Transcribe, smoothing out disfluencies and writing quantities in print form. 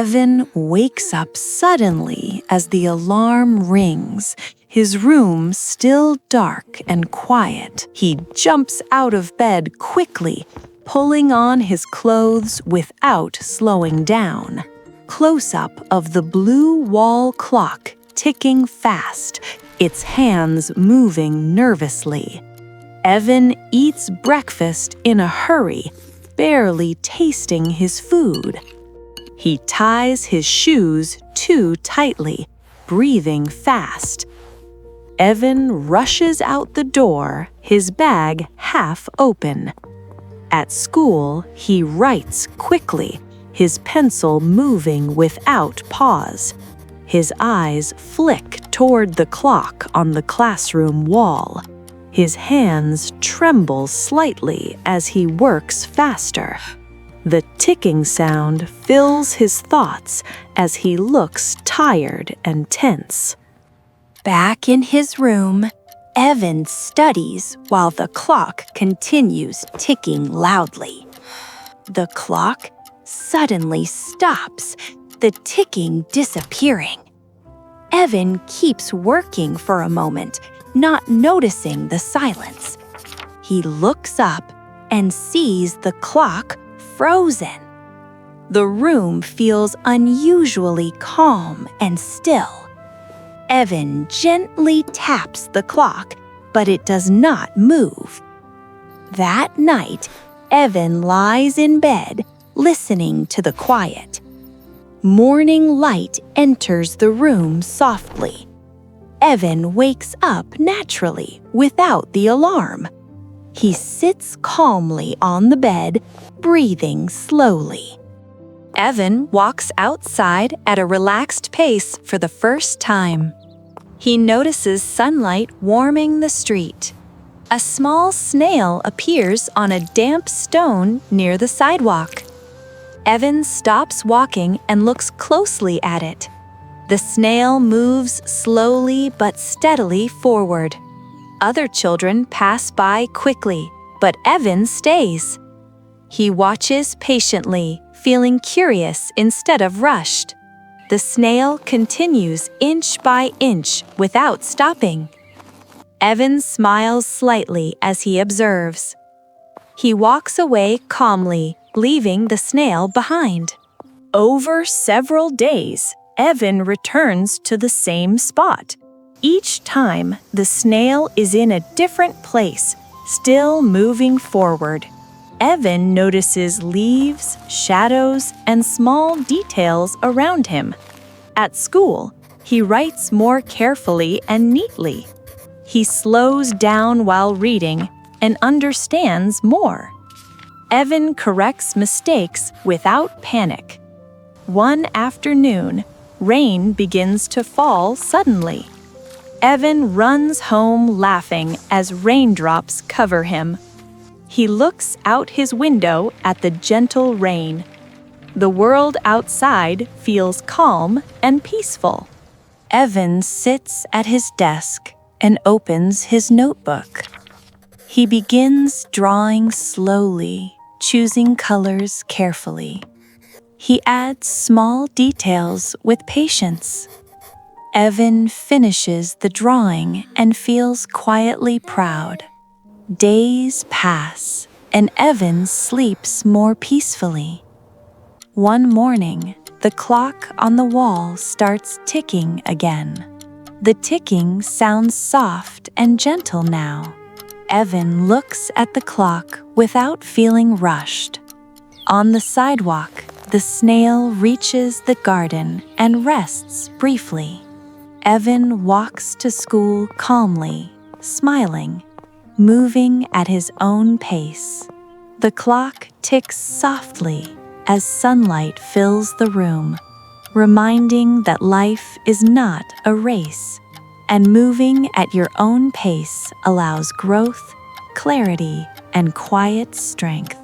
Evan wakes up suddenly as the alarm rings, his room still dark and quiet. He jumps out of bed quickly, pulling on his clothes without slowing down. Close-up of the blue wall clock ticking fast, its hands moving nervously. Evan eats breakfast in a hurry, barely tasting his food. He ties his shoes too tightly, breathing fast. Evan rushes out the door, his bag half open. At school, he writes quickly, his pencil moving without pause. His eyes flick toward the clock on the classroom wall. His hands tremble slightly as he works faster. The ticking sound fills his thoughts as he looks tired and tense. Back in his room, Evan studies while the clock continues ticking loudly. The clock suddenly stops, the ticking disappearing. Evan keeps working for a moment, not noticing the silence. He looks up and sees the clock frozen. The room feels unusually calm and still. Evan gently taps the clock, but it does not move. That night, Evan lies in bed, listening to the quiet. Morning light enters the room softly. Evan wakes up naturally, without the alarm. He sits calmly on the bed, breathing slowly. Evan walks outside at a relaxed pace for the first time. He notices sunlight warming the street. A small snail appears on a damp stone near the sidewalk. Evan stops walking and looks closely at it. The snail moves slowly but steadily forward. Other children pass by quickly, but Evan stays. He watches patiently, feeling curious instead of rushed. The snail continues inch by inch without stopping. Evan smiles slightly as he observes. He walks away calmly, leaving the snail behind. Over several days, Evan returns to the same spot. Each time, the snail is in a different place, still moving forward. Evan notices leaves, shadows, and small details around him. At school, he writes more carefully and neatly. He slows down while reading and understands more. Evan corrects mistakes without panic. One afternoon, rain begins to fall suddenly. Evan runs home laughing as raindrops cover him. He looks out his window at the gentle rain. The world outside feels calm and peaceful. Evan sits at his desk and opens his notebook. He begins drawing slowly, choosing colors carefully. He adds small details with patience. Evan finishes the drawing and feels quietly proud. Days pass, and Evan sleeps more peacefully. One morning, the clock on the wall starts ticking again. The ticking sounds soft and gentle now. Evan looks at the clock without feeling rushed. On the sidewalk, the snail reaches the garden and rests briefly. Evan walks to school calmly, smiling, moving at his own pace. The clock ticks softly as sunlight fills the room, reminding that life is not a race, and moving at your own pace allows growth, clarity, and quiet strength.